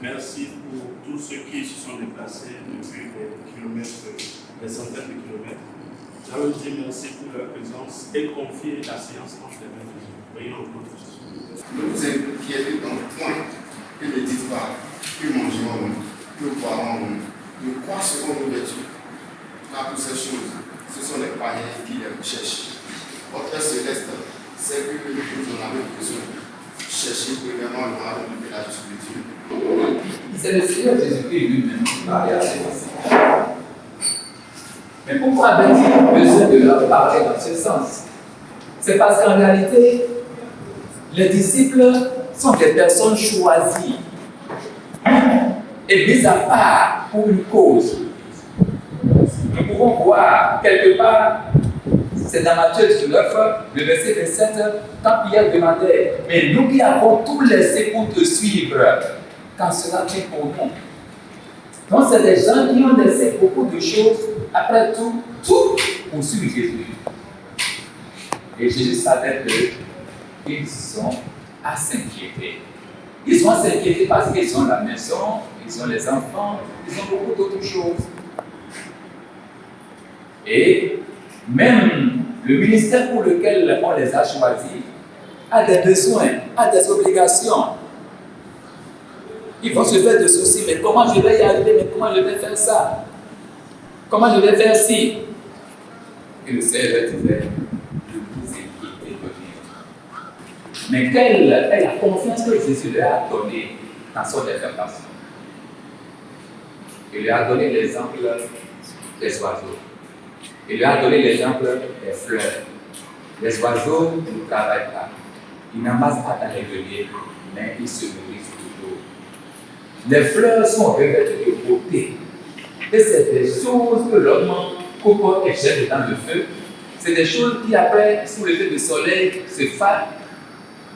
Merci pour tous ceux qui se sont déplacés depuis des kilomètres, des centaines de kilomètres. Je veux dire merci pour leur présence et confier la séance entre les mains de Dieu. Voyons le processus. Ne vous inquiétez donc point et ne dites pas que mangerons-nous, que boirons-nous, de quoi serons-nous vêtus. Car toutes ces choses, ce sont les païens qui les cherchent. Votre Père céleste sait que nous en avons besoin. Cherchez premièrement le royaume de la justice de Dieu. C'est le Seigneur Jésus-Christ lui-même qui parlait à ses disciples. Mais pourquoi avait-il besoin de leur parler dans ce sens? C'est parce qu'en réalité, les disciples sont des personnes choisies et mises à part pour une cause. Nous pouvons voir quelque part, c'est dans Matthieu 19, le verset 27, quand Pierre demandait, mais nous qui avons tout laissé pour te suivre, quand cela tient pour nous. Donc, c'est des gens qui ont laissé beaucoup de choses, après tout pour suivre Jésus. Et Jésus savait qu'ils sont à s'inquiéter. Ils sont à s'inquiéter parce qu'ils ont la maison, ils ont les enfants, ils ont beaucoup d'autres choses. Et même le ministère pour lequel on les a choisis a des besoins, a des obligations. Ils vont se faire des soucis, mais comment je vais y arriver, mais comment je vais faire ça? Comment je vais faire ci? Et le Seigneur disait, ne vous inquiétez de rien. Mais quelle est la confiance que Jésus leur a donnée dans son intervention? Il leur a donné l'exemple des oiseaux. Il leur a donné l'exemple des fleurs. Les oiseaux ne travaillent pas. Ils n'amassent pas dans les greniers, mais ils se nourrissent toujours. Les fleurs sont revêtues de beauté. Et c'est des choses que l'homme coupe et jette dans le feu. C'est des choses qui, après, sous l'effet du soleil, se fanent.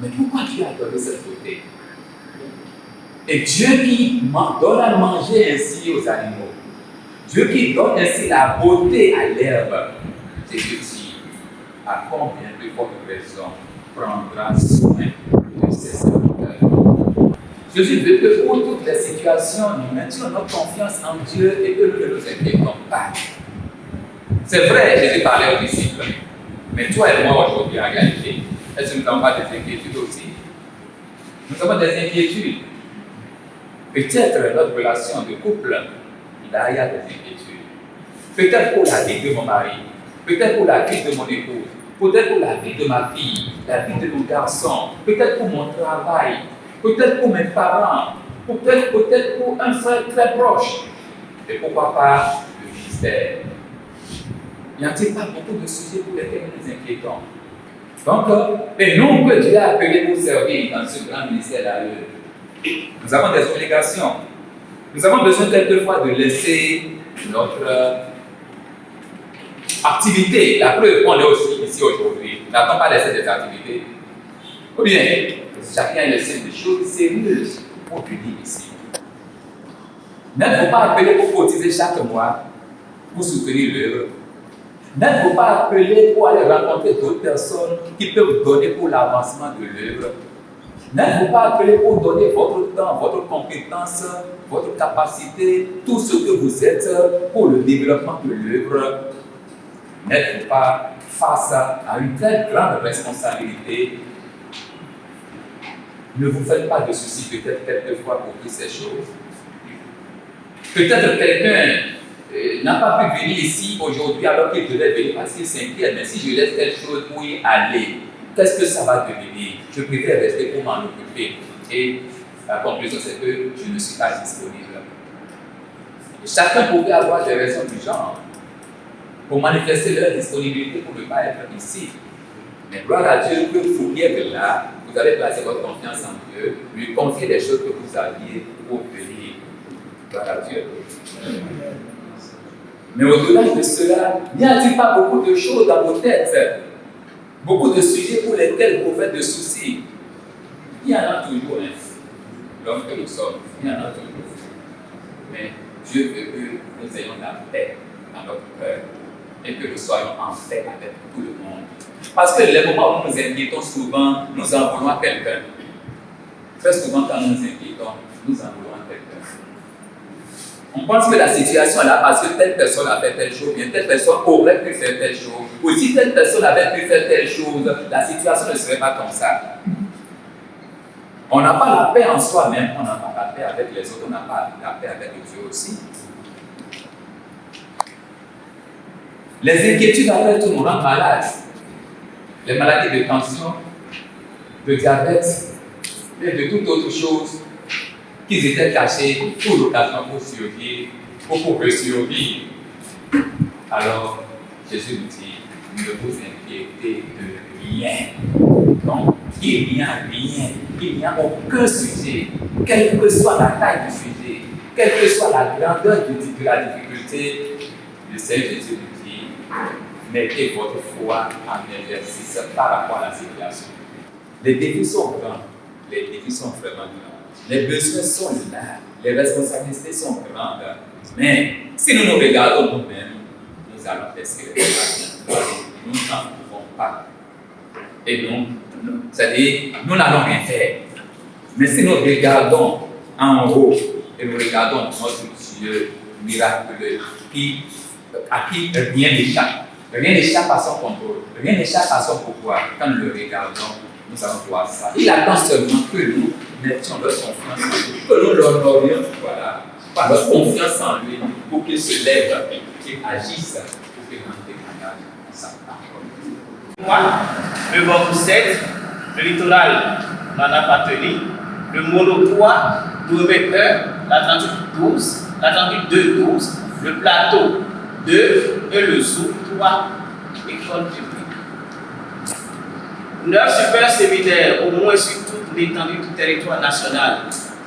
Mais pourquoi Dieu a donné cette beauté? Et Dieu qui donne à manger ainsi aux animaux, Dieu qui donne ainsi la beauté à l'herbe, c'est Dieu qui, à combien de votre raison, prendra soin de ses serviteurs. Jésus veut que pour toutes les situations, nous mettions notre confiance en Dieu et que nous ne nous inquiétons pas. C'est vrai, Jésus parlait aux disciples, mais toi et moi aujourd'hui, en réalité, est-ce que nous n'avons pas des inquiétudes aussi? Nous avons des inquiétudes. Peut-être notre relation de couple, là, il y a des inquiétudes. Peut-être pour la vie de mon mari, peut-être pour la vie de mon épouse, peut-être pour la vie de ma fille, la vie de nos garçons, peut-être pour mon travail, peut-être pour mes parents, peut-être pour un frère très proche. Et pourquoi pas le ministère? Il n'y a-t-il pas beaucoup de sujets pour lesquels nous nous inquiétons? Donc, et nous que Dieu a appelés pour servir dans ce grand ministère-là, nous avons des obligations. Nous avons besoin quelquefois de laisser notre activité. La preuve, on est aussi ici aujourd'hui. Nous n'avons pas laissé des activités. Ou bien, chacun laisse des choses sérieuses pour venir ici. N'êtes-vous pas appelé pour cotiser chaque mois pour soutenir l'œuvre? N'êtes-vous pas appelé pour aller rencontrer d'autres personnes qui peuvent donner pour l'avancement de l'œuvre? N'êtes-vous pas appelé pour donner votre temps, votre compétence, votre capacité, tout ce que vous êtes pour le développement de l'œuvre? N'êtes-vous pas face à une telle grande responsabilité? Ne vous faites pas de soucis peut-être quelquefois pour toutes ces choses. Peut-être quelqu'un n'a pas pu venir ici aujourd'hui alors qu'il devait venir parce qu'il s'inquiète. Mais si je laisse telle chose pour y aller, qu'est-ce que ça va devenir? Je préfère rester pour m'en occuper. Et la conclusion, c'est que je ne suis pas disponible. Et chacun pouvait avoir des raisons du genre pour manifester leur disponibilité pour ne pas être ici. Mais gloire à Dieu que vous qui êtes là, vous avez placé votre confiance en Dieu, lui confier les choses que vous aviez pour venir. Gloire à Dieu. Mais au-delà de cela, n'y a-t-il pas beaucoup de choses dans vos têtes? Beaucoup de sujets pour lesquels vous faites de soucis. Il y en a toujours, hein. L'homme que nous sommes, il y en a toujours. Mais Dieu veut que nous ayons la paix dans notre cœur et que nous soyons en paix avec tout le monde. Parce que les moments où nous inquiétons souvent, nous en voulons à quelqu'un. Très souvent, quand nous nous inquiétons, nous en voulons à quelqu'un. On pense que la situation est là parce que telle personne a fait telle chose, bien telle personne aurait pu faire telle chose, ou si telle personne avait pu faire telle chose, la situation ne serait pas comme ça. On n'a pas la paix en soi-même, on n'a pas la paix avec les autres, on n'a pas la paix avec Dieu aussi. Les inquiétudes après tout nous rendent malades. Les maladies de tension, de diabète et de toute autre chose qui étaient cachées pour l'occasion pour survivre ou pour survivre. Alors, Jésus nous dit, ne vous inquiétez de rien. Donc, il n'y a rien, il n'y a aucun sujet, quelle que soit la taille du sujet, quelle que soit la grandeur de la difficulté, le Seigneur Jésus nous dit, mettez votre foi en exercice par rapport à la situation. Les défis sont grands, les défis sont vraiment grands, les besoins sont là, les responsabilités sont grandes, mais si nous nous regardons nous-mêmes, nous allons tester les choses. Nous n'en pouvons pas. Et c'est-à-dire, nous n'allons rien faire. Mais si nous regardons en haut et nous regardons notre Dieu miraculeux, à qui rien n'échappe, rien n'échappe à son contrôle, rien n'échappe à son pouvoir, quand nous le regardons, nous allons voir ça. Il attend seulement que nous mettions notre confiance en lui, que nous l'honorions, voilà, par notre confiance en lui, pour qu'il se lève et agisse, pour qu'il rende témoignage à sa parole. Le Bordeaux 7, le littoral n'en a pas tenu, le Mono 3, Doumé 1, l'Atlantique 12, l'Atlantique 2, 12, le Plateau 2 et le Zou 3, école publique. 9 super séminaires, au moins sur toute l'étendue du territoire national.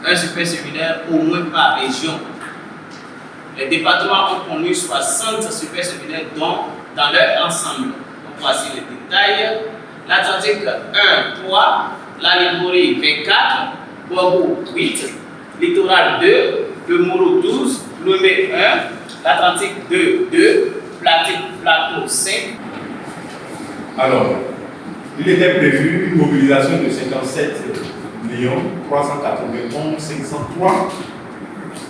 Un super séminaire au moins par région. Les départements ont connu 60 super séminaires dans leur ensemble. Donc voici les détails. L'Atlantique 1, 3, la Ligurie 24, Bordeaux 8, Littoral 2, le Moro 12, Lomé 1, l'Atlantique 2, 2, Plateau 5. Alors, il était prévu une mobilisation de 57 391 503.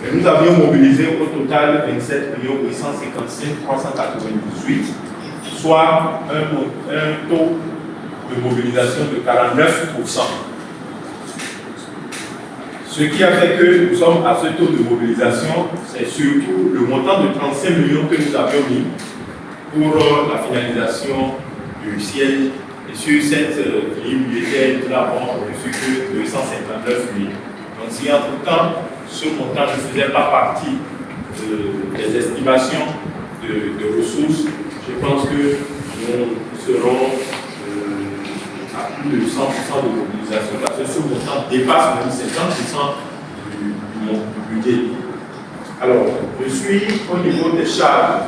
Et nous avions mobilisé au total 27 855 398, soit un taux de mobilisation de 49%. Ce qui a fait que nous sommes à ce taux de mobilisation, c'est surtout le montant de 35 millions que nous avions mis pour la finalisation du siège. Et sur cette ligne budgétaire, nous n'avons reçu que 259 000. Donc si entre-temps, ce montant ne faisait pas partie des estimations de ressources, je pense que nous serons à plus de 100% de mobilisation, parce que ce montant dépasse même 50% du budget. Alors, je suis au niveau des charges.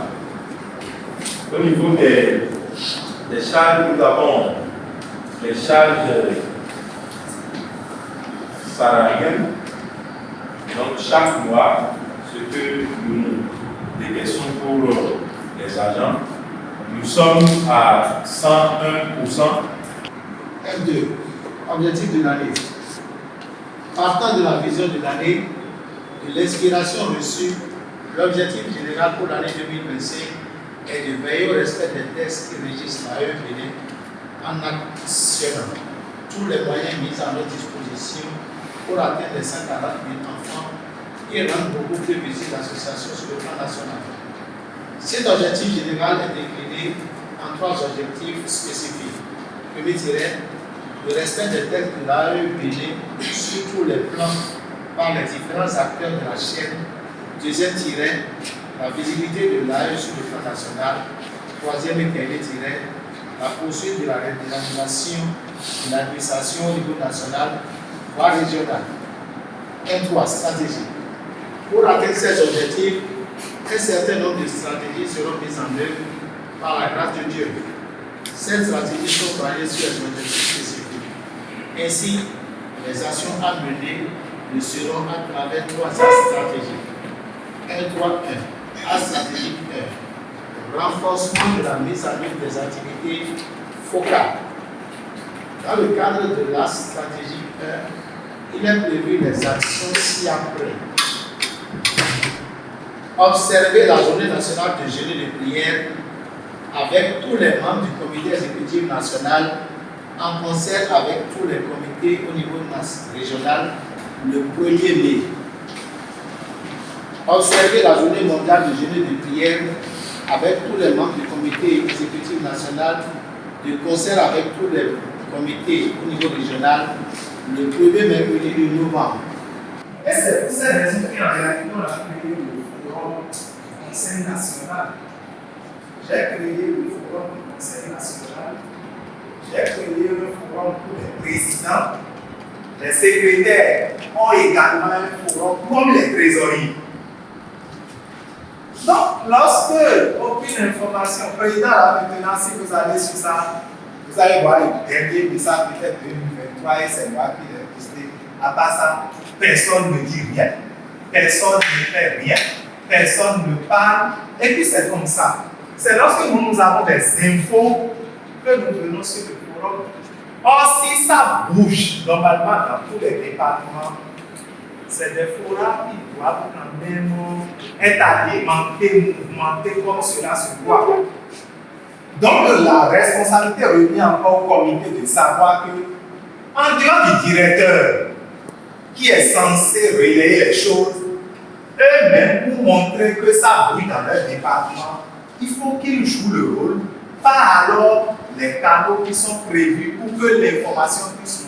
Au niveau des charges, nous avons les charges salariales. Donc, chaque mois, ce que nous décaissons pour les agents, nous sommes à 101%. M2, objectif de l'année. Partant de la vision de l'année, de l'inspiration reçue, l'objectif général pour l'année 2025 est de veiller au respect des textes qui régissent l'AE Bénin en actionnant tous les moyens mis à notre disposition pour atteindre les 140 000 enfants et rendre beaucoup plus visible l'association sur le plan national. Cet objectif général est décliné en 3 objectifs spécifiques. Premier tiret, le respect des textes de l'AE Bénin sur tous les plans par les différents acteurs de la chaîne. Deuxième tiret, la visibilité de l'AE sur le plan national. Troisième et dernier tiret, la poursuite de la redynamisation de l'administration au niveau national, voire régional. 1.3. Stratégie. Pour atteindre ces objectifs, un certain nombre de stratégies seront mises en œuvre par la grâce de Dieu. Ces stratégies sont basées sur les objectifs spécifiques. Ainsi, les actions à mener ne seront à travers 3 stratégies. 1.3.1. A stratégie 1. Renforcement de la mise en œuvre des activités focales. Dans le cadre de la stratégie 1, il est prévu les actions ci-après. observer la journée nationale de jeûne et de prière avec tous les membres du comité exécutif national en concert avec tous les comités au niveau régional le 1er mai. Observer la journée mondiale de jeûne et de prière avec tous les membres du comité exécutif national de concert avec tous les comités au niveau régional le 1er mercredi de novembre. Et c'est pour cette raison qu'en réalité, on a créé le forum du Conseil national. J'ai créé le forum du Conseil national. J'ai créé le forum pour les présidents. Les secrétaires ont également un forum comme les trésoriers. Donc, lorsque aucune information, président, là maintenant, si vous allez sur ça, vous allez voir le dernier message peut-être 2023 et c'est moi qui l'ai posté. À part ça, personne ne dit rien, personne ne fait rien, personne ne parle, et puis c'est comme ça. C'est lorsque nous avons des infos que nous venons sur le forum. Or, si ça bouge normalement dans tous les départements, c'est des forums qui doivent quand même être alimentés, mouvementés comme cela se doit. Donc, la responsabilité revient encore au comité de savoir que, en dehors du directeur, qui est censé relayer les choses, eux-mêmes, pour montrer que ça brille dans leur département, il faut qu'ils jouent le rôle, pas alors les canaux qui sont prévus pour que l'information puisse